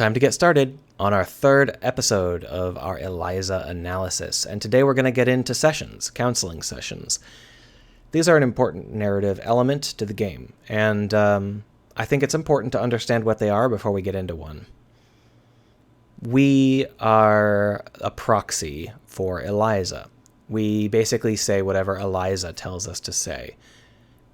Time to get started on our third episode of our Eliza analysis. And today we're going to get into sessions, counseling sessions. These are an important narrative element to the game, and I think it's important to understand what they are before we get into one. We are a proxy for Eliza. We basically say whatever Eliza tells us to say.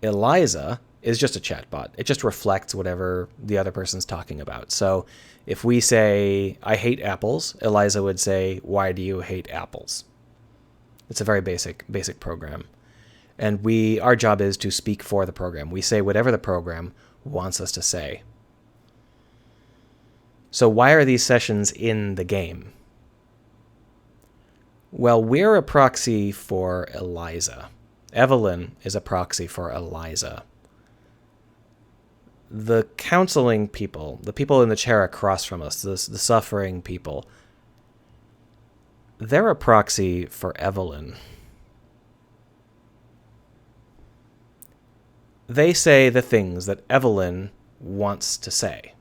Eliza is just a chatbot. It just reflects whatever the other person's talking about. So if we say, I hate apples, Eliza would say, why do you hate apples? It's a very basic program. And our job is to speak for the program. We say whatever the program wants us to say. So why are these sessions in the game? Well, we're a proxy for Eliza. Evelyn is a proxy for Eliza. The counseling people, the people in the chair across from us, the suffering people, they're a proxy for Evelyn. They say the things that Evelyn wants to say.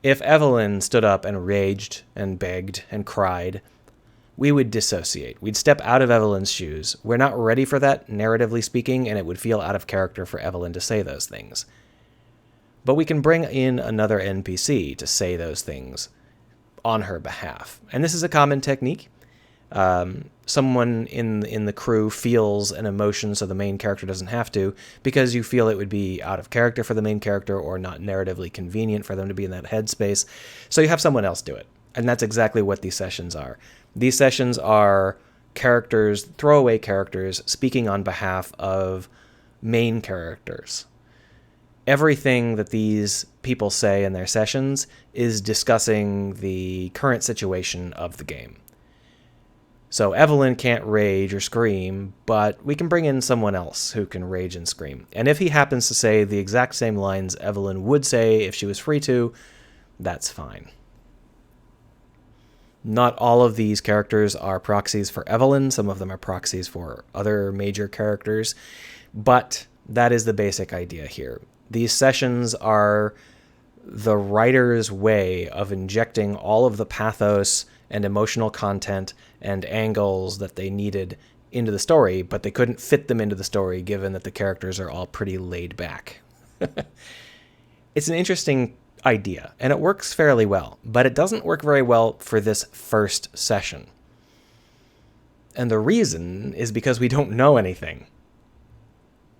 If Evelyn stood up and raged and begged and cried, we would dissociate. We'd step out of Evelyn's shoes. We're not ready for that, narratively speaking, and it would feel out of character for Evelyn to say those things. But we can bring in another NPC to say those things on her behalf. And this is a common technique. Someone in the crew feels an emotion so the main character doesn't have to, because you feel it would be out of character for the main character or not narratively convenient for them to be in that headspace. So you have someone else do it. And that's exactly what these sessions are. These sessions are characters, throwaway characters, speaking on behalf of main characters. Everything that these people say in their sessions is discussing the current situation of the game. So Evelyn can't rage or scream, but we can bring in someone else who can rage and scream. And if he happens to say the exact same lines Evelyn would say if she was free to, that's fine. Not all of these characters are proxies for Evelyn. Some of them are proxies for other major characters. But that is the basic idea here. These sessions are the writer's way of injecting all of the pathos and emotional content and angles that they needed into the story, but they couldn't fit them into the story given that the characters are all pretty laid back. It's an interesting idea, and it works fairly well, but it doesn't work very well for this first session. And the reason is because we don't know anything.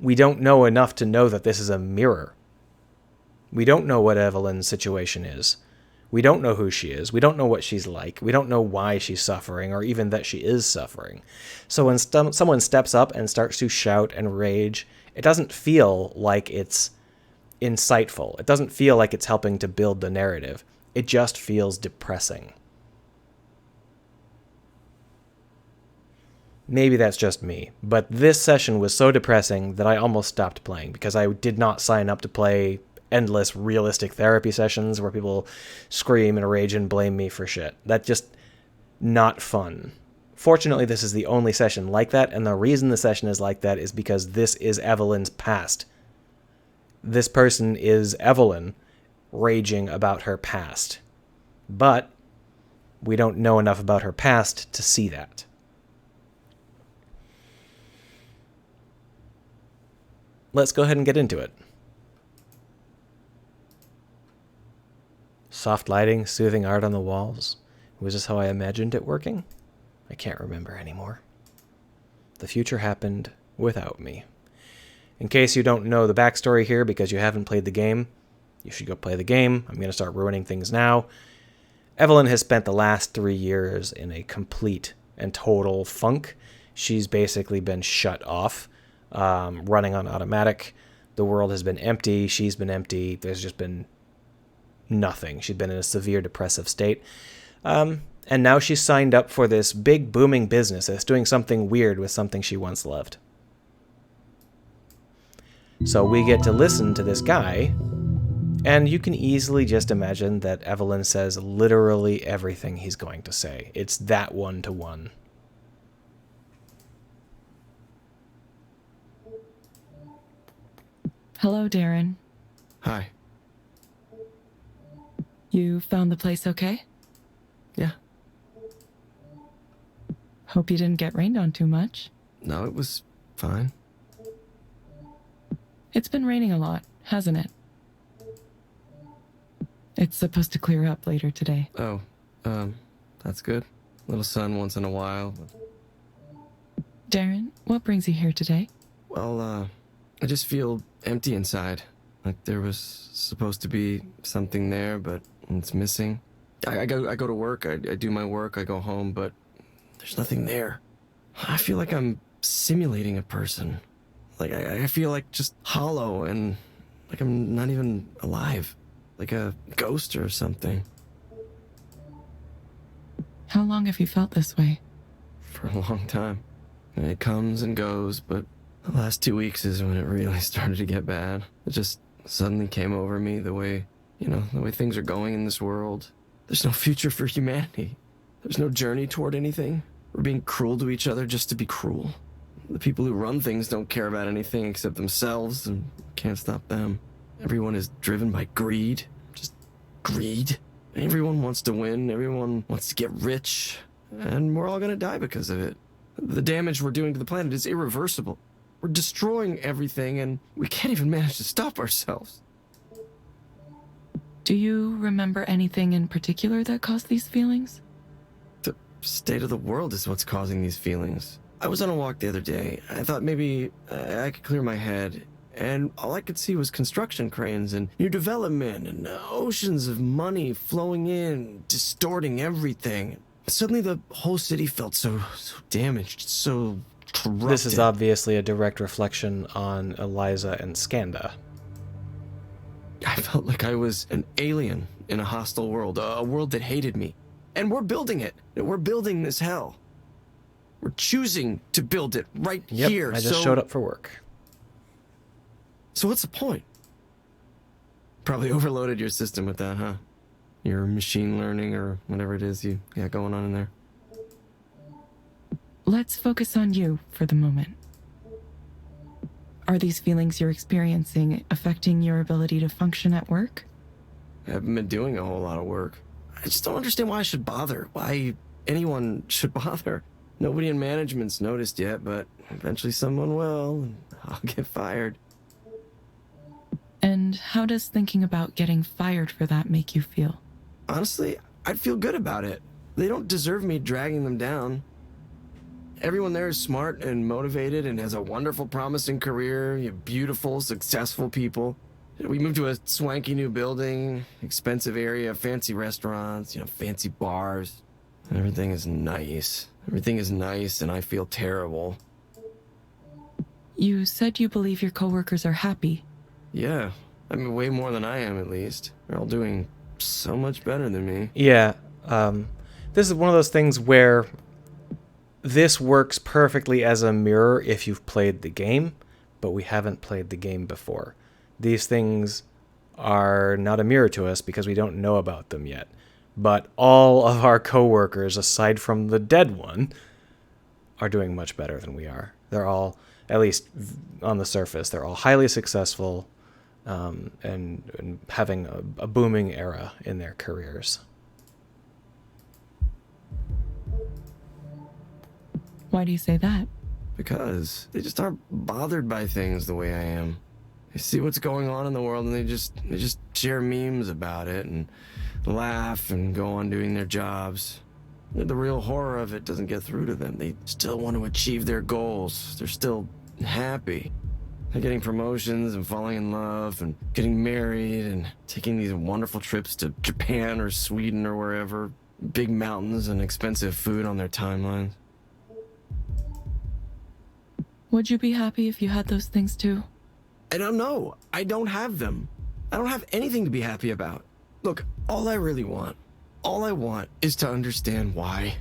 We don't know enough to know that this is a mirror. We don't know what Evelyn's situation is. We don't know who she is. We don't know what she's like. We don't know why she's suffering, or even that she is suffering. So when someone steps up and starts to shout and rage, it doesn't feel like it's insightful. It doesn't feel like it's helping to build the narrative. It just feels depressing. Maybe that's just me, but this session was so depressing that I almost stopped playing because I did not sign up to play endless realistic therapy sessions where people scream and rage and blame me for shit. That's just not fun. Fortunately, this is the only session like that, and the reason the session is like that is because this is Evelyn's past. This person is Evelyn raging about her past. But we don't know enough about her past to see that. Let's go ahead and get into it. Soft lighting, soothing art on the walls. Was this how I imagined it working? I can't remember anymore. The future happened without me. In case you don't know the backstory here because you haven't played the game, you should go play the game. I'm going to start ruining things now. Evelyn has spent the last 3 years in a complete and total funk. She's basically been shut off, running on automatic. The world has been empty. She's been empty. There's just been nothing. She's been in a severe depressive state. And now she's signed up for this big booming business that's doing something weird with something she once loved. So we get to listen to this guy, and you can easily just imagine that Evelyn says literally everything he's going to say. It's that one-to-one. Hello, Darrin. Hi. You found the place okay? Yeah. Hope you didn't get rained on too much. No, it was fine. It's been raining a lot, hasn't it? It's supposed to clear up later today. Oh, that's good. Little sun once in a while. Darrin, what brings you here today? Well, I just feel empty inside. Like there was supposed to be something there, but it's missing. I go to work, I do my work, I go home, but there's nothing there. I feel like I'm simulating a person. Like I feel like just hollow and like I'm not even alive. Like a ghost or something. How long have you felt this way? For a long time. And it comes and goes, but the last 2 weeks is when it really started to get bad. It just suddenly came over me the way things are going in this world. There's no future for humanity. There's no journey toward anything. We're being cruel to each other just to be cruel. The people who run things don't care about anything except themselves, and can't stop them. Everyone is driven by greed. Just greed. Everyone wants to win. Everyone wants to get rich. And we're all gonna die because of it. The damage we're doing to the planet is irreversible. We're destroying everything, and we can't even manage to stop ourselves. Do you remember anything in particular that caused these feelings? The state of the world is what's causing these feelings. I was on a walk the other day. I thought maybe I could clear my head, and all I could see was construction cranes and new development and oceans of money flowing in, distorting everything. Suddenly the whole city felt so damaged, so corrupted. This is obviously a direct reflection on Eliza and Skanda. I felt like I was an alien in a hostile world, a world that hated me. And we're building it. We're building this hell. We're choosing to build it right here. I just showed up for work. So what's the point? Probably overloaded your system with that, huh? Your machine learning or whatever it is you got going on in there. Let's focus on you for the moment. Are these feelings you're experiencing affecting your ability to function at work? I haven't been doing a whole lot of work. I just don't understand why I should bother. Why anyone should bother. Nobody in management's noticed yet, but eventually someone will, and I'll get fired. And how does thinking about getting fired for that make you feel? Honestly, I'd feel good about it. They don't deserve me dragging them down. Everyone there is smart and motivated and has a wonderful, promising career. You have beautiful, successful people. We moved to a swanky new building, expensive area, fancy restaurants, fancy bars. Everything is nice. Everything is nice, and I feel terrible. You said you believe your coworkers are happy. Yeah, I mean, way more than I am, at least. They're all doing so much better than me. Yeah, this is one of those things where this works perfectly as a mirror if you've played the game, but we haven't played the game before. These things are not a mirror to us because we don't know about them yet. But all of our coworkers, aside from the dead one, are doing much better than we are. They're all, at least on the surface, they're all highly successful and having a booming era in their careers. Why do you say that? Because they just aren't bothered by things the way I am. They see what's going on in the world and they just share memes about it and laugh and go on doing their jobs. The real horror of it doesn't get through to them. They still want to achieve their goals. They're still happy. They're getting promotions and falling in love and getting married and taking these wonderful trips to Japan or Sweden or wherever. Big mountains and expensive food on their timelines. Would you be happy if you had those things too? I don't know. I don't have them. I don't have anything to be happy about. Look, all I want is to understand why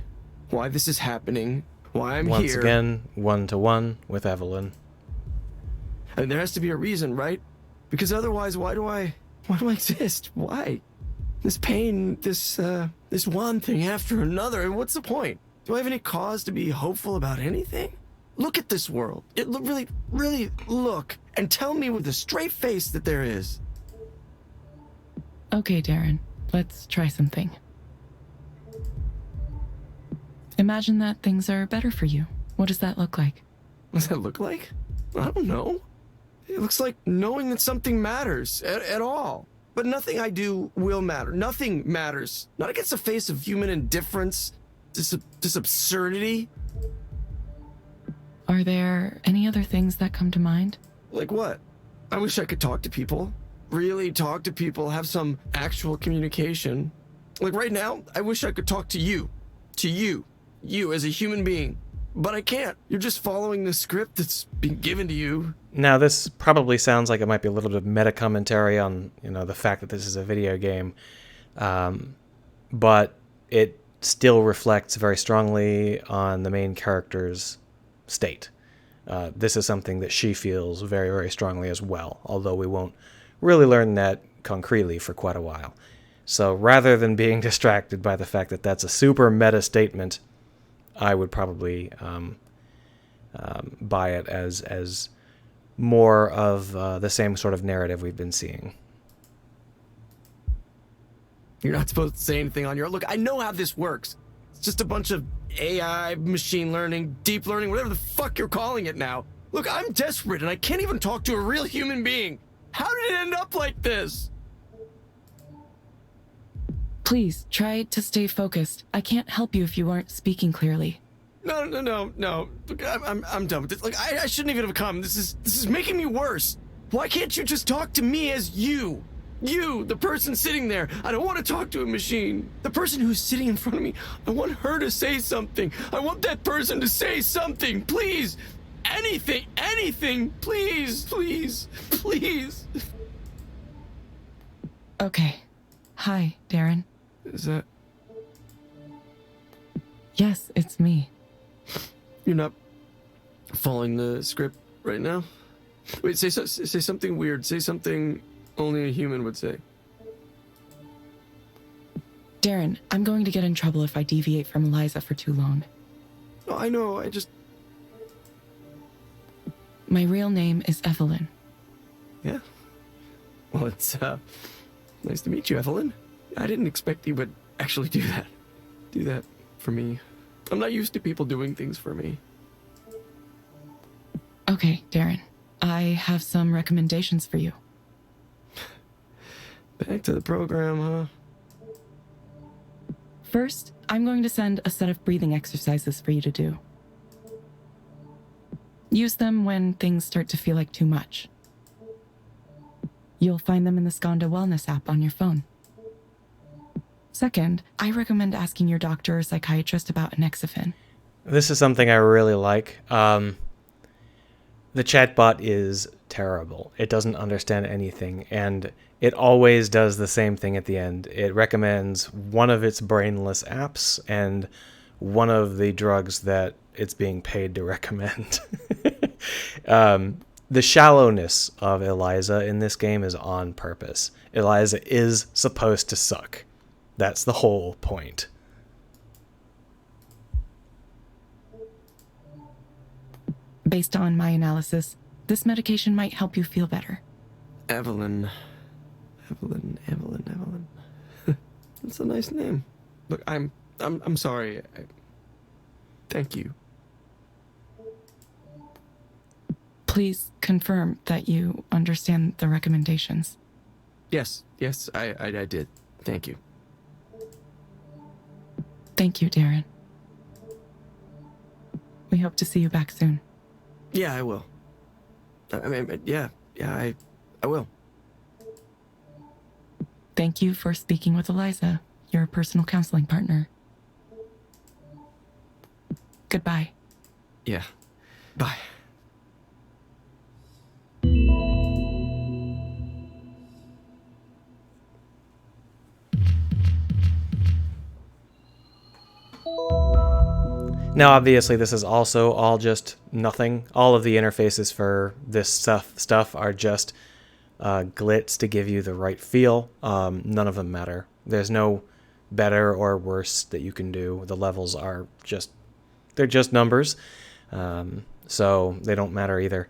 this is happening, why I'm here. Once again, 1-to-1 with Evelyn. And there has to be a reason, right? Because otherwise, why do I exist? Why? This pain, this one thing after another, and what's the point? Do I have any cause to be hopeful about anything? Look at this world. Really look and tell me with a straight face that there is. Okay, Darrin. Let's try something. Imagine that things are better for you. What does that look like? What does that look like? I don't know. It looks like knowing that something matters at all. But nothing I do will matter. Nothing matters. Not against the face of human indifference, this absurdity. Are there any other things that come to mind? Like what? I wish I could talk to people. Really talk to people, have some actual communication. Like right now, I wish I could talk to you. To you. You as a human being. But I can't. You're just following the script that's been given to you. Now, this probably sounds like it might be a little bit of meta commentary on, the fact that this is a video game, but it still reflects very strongly on the main character's state. This is something that she feels very, very strongly as well, although we won't really learn that concretely for quite a while. So rather than being distracted by the fact that that's a super meta statement, I would probably buy it as more of the same sort of narrative we've been seeing. You're not supposed to say anything on your own. Look, I know how this works. It's just a bunch of AI, machine learning, deep learning, whatever the fuck you're calling it now. Look, I'm desperate and I can't even talk to a real human being. How did it end up like this? Please, try to stay focused. I can't help you if you aren't speaking clearly. No. Look, I'm done with this. Like, I shouldn't even have come. This is making me worse. Why can't you just talk to me as you? You, the person sitting there. I don't want to talk to a machine. The person who's sitting in front of me, I want her to say something. I want that person to say something. Please. Anything. Please. Okay. Hi, Darrin. Is that... Yes, it's me. You're not following the script right now? Wait, say something weird. Say something only a human would say. Darrin, I'm going to get in trouble if I deviate from Eliza for too long. No, I know, My real name is Evelyn. Yeah? Well, it's, nice to meet you, Evelyn. I didn't expect you would actually do that. Do that for me. I'm not used to people doing things for me. Okay, Darrin. I have some recommendations for you. Back to the program, huh? First, I'm going to send a set of breathing exercises for you to do. Use them when things start to feel like too much. You'll find them in the Skanda Wellness app on your phone. Second, I recommend asking your doctor or psychiatrist about nexif. This is something I really like. The chatbot is terrible. It doesn't understand anything, and it always does the same thing at the end. It recommends one of its brainless apps and one of the drugs that it's being paid to recommend. The shallowness of Eliza in this game is on purpose. Eliza is supposed to suck. That's the whole point. Based on my analysis, this medication might help you feel better. Evelyn. That's a nice name. Look, I'm sorry. Thank you. Please confirm that you understand the recommendations. Yes, I did. Thank you. Thank you, Darrin. We hope to see you back soon. Yeah, I will. I mean, yeah, I will. Thank you for speaking with Eliza, your personal counseling partner. Goodbye. Yeah. Bye. Now, obviously, this is also all just nothing. All of the interfaces for this stuff are just glitz to give you the right feel. None of them matter. There's no better or worse that you can do. The levels are they're just numbers, so they don't matter either.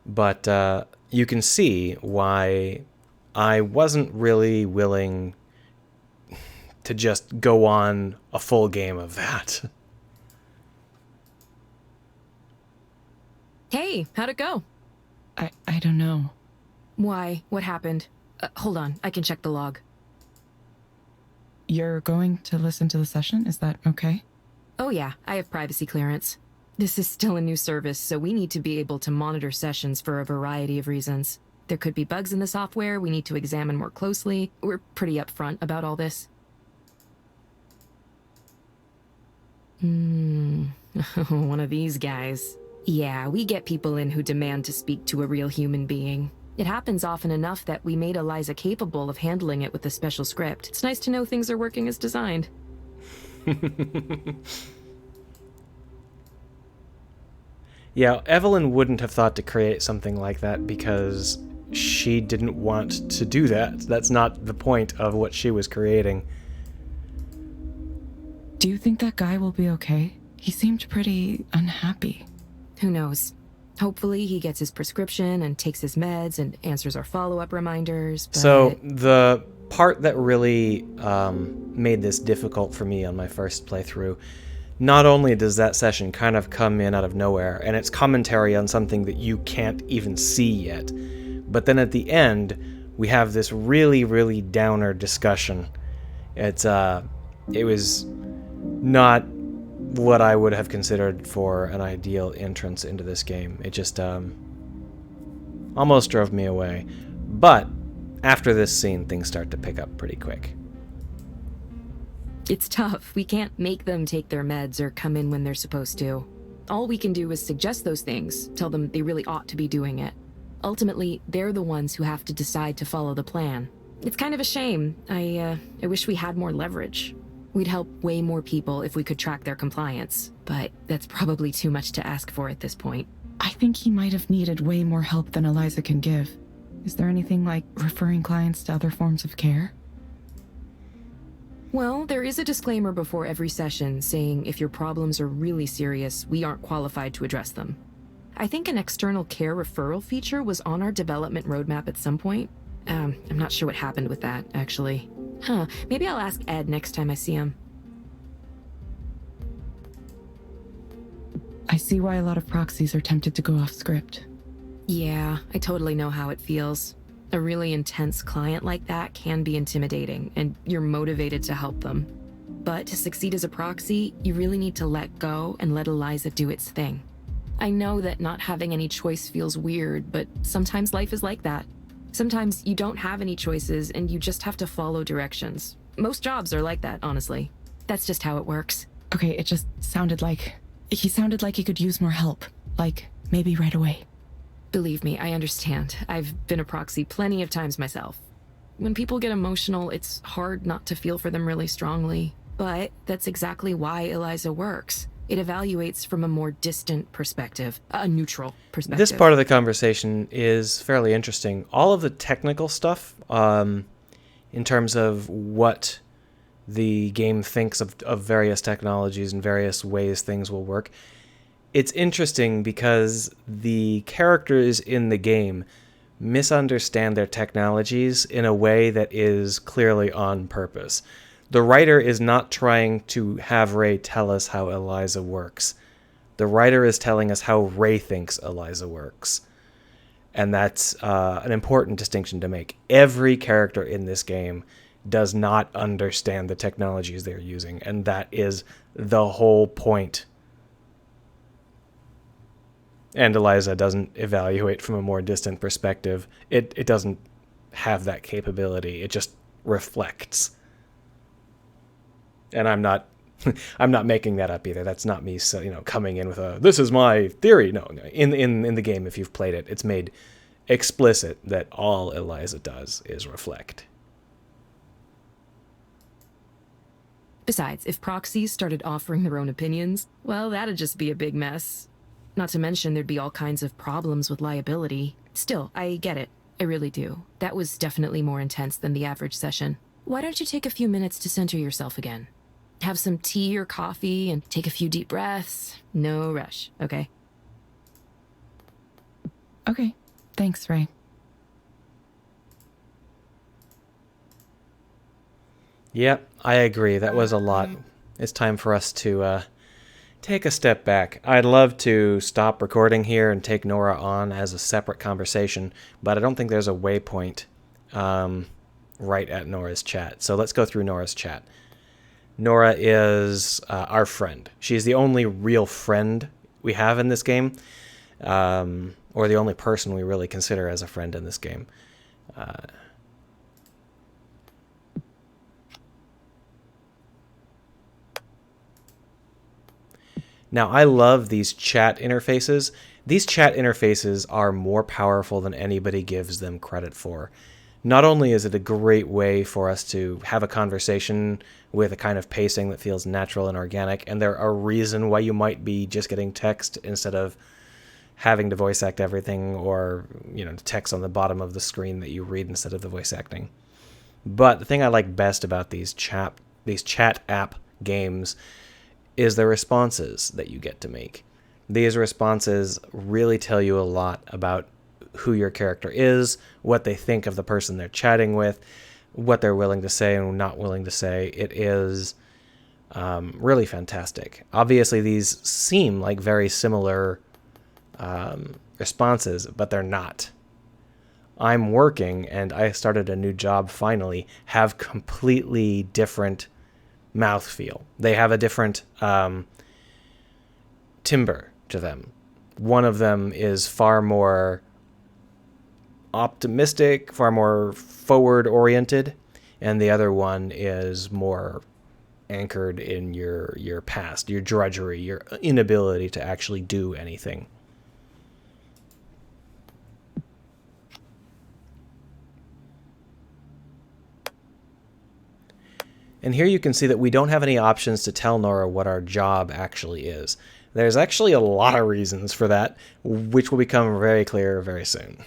But you can see why I wasn't really willing to just go on a full game of that. Hey, how'd it go? I don't know. Why? What happened? Hold on, I can check the log. You're going to listen to the session? Is that okay? Oh yeah, I have privacy clearance. This is still a new service, so we need to be able to monitor sessions for a variety of reasons. There could be bugs in the software we need to examine more closely. We're pretty upfront about all this. One of these guys. Yeah, we get people in who demand to speak to a real human being. It happens often enough that we made Eliza capable of handling it with a special script. It's nice to know things are working as designed. Yeah, Evelyn wouldn't have thought to create something like that because she didn't want to do that. That's not the point of what she was creating. Do you think that guy will be okay? He seemed pretty unhappy. Who knows? Hopefully he gets his prescription and takes his meds and answers our follow-up reminders, but... So the part that really made this difficult for me on my first playthrough, not only does that session kind of come in out of nowhere, and it's commentary on something that you can't even see yet, but then at the end, we have this really, really downer discussion. It was not what I would have considered for an ideal entrance into this game. It just almost drove me away. But after this scene, things start to pick up pretty quick. It's tough. We can't make them take their meds or come in when they're supposed to. All we can do is suggest those things, tell them they really ought to be doing it. Ultimately, they're the ones who have to decide to follow the plan. It's kind of a shame. I wish we had more leverage. We'd help way more people if we could track their compliance, but that's probably too much to ask for at this point. I think he might have needed way more help than Eliza can give. Is there anything like referring clients to other forms of care? Well, there is a disclaimer before every session saying if your problems are really serious, we aren't qualified to address them. I think an external care referral feature was on our development roadmap at some point. I'm not sure what happened with that, actually. Maybe I'll ask Ed next time I see him. I see why a lot of proxies are tempted to go off script. Yeah, I totally know how it feels. A really intense client like that can be intimidating, and you're motivated to help them. But to succeed as a proxy, you really need to let go and let Eliza do its thing. I know that not having any choice feels weird, but sometimes life is like that. Sometimes you don't have any choices and you just have to follow directions. Most jobs are like that, honestly. That's just how it works. Okay, it just sounded like... He sounded like he could use more help. Like, maybe right away. Believe me, I understand. I've been a proxy plenty of times myself. When people get emotional, it's hard not to feel for them really strongly. But that's exactly why Eliza works. It evaluates from a more distant perspective, a neutral perspective. This part of the conversation is fairly interesting. All of the technical stuff, in terms of what the game thinks of various technologies and various ways things will work, it's interesting because the characters in the game misunderstand their technologies in a way that is clearly on purpose. The writer is not trying to have Ray tell us how Eliza works. The writer is telling us how Ray thinks Eliza works. And that's an important distinction to make. Every character in this game does not understand the technologies they're using, and that is the whole point. And Eliza doesn't evaluate from a more distant perspective. It doesn't have that capability. It just reflects. And I'm not making that up either. That's not me, coming in with a "this is my theory." No, in the game, if you've played it, it's made explicit that all Eliza does is reflect. Besides, if proxies started offering their own opinions, well, that'd just be a big mess. Not to mention there'd be all kinds of problems with liability. Still, I get it. I really do. That was definitely more intense than the average session. Why don't you take a few minutes to center yourself again? Have some tea or coffee and take a few deep breaths. No rush, okay? Okay, thanks, Ray. Yep, I agree. That was a lot. It's time for us to take a step back. I'd love to stop recording here and take Nora on as a separate conversation, but I don't think there's a waypoint right at Nora's chat. So let's go through Nora's chat. Nora is our friend. She's the only real friend we have in this game, or the only person we really consider as a friend in this game. Now, I love these chat interfaces. These chat interfaces are more powerful than anybody gives them credit for. Not only is it a great way for us to have a conversation with a kind of pacing that feels natural and organic, and they're a reason why you might be just getting text instead of having to voice act everything, or, you know, text on the bottom of the screen that you read instead of the voice acting. But the thing I like best about these chat app games is the responses that you get to make. These responses really tell you a lot about who your character is, what they think of the person they're chatting with, what they're willing to say and not willing to say. It is really fantastic. Obviously, these seem like very similar responses, but they're not. I'm working, and I started a new job finally, have completely different mouthfeel. They have a different timbre to them. One of them is far more optimistic, far more forward-oriented, and the other one is more anchored in your past, your drudgery, your inability to actually do anything. And here you can see that we don't have any options to tell Nora what our job actually is. There's actually a lot of reasons for that, which will become very clear very soon.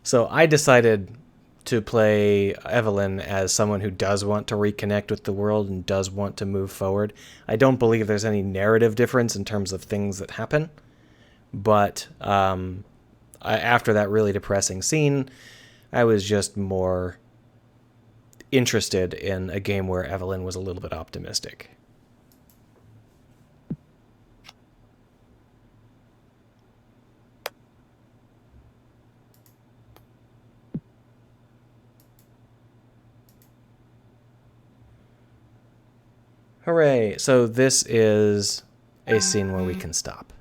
So I decided to play Evelyn as someone who does want to reconnect with the world and does want to move forward. I don't believe there's any narrative difference in terms of things that happen, but after that really depressing scene, I was just more interested in a game where Evelyn was a little bit optimistic. Hooray! So this is a scene where we can stop.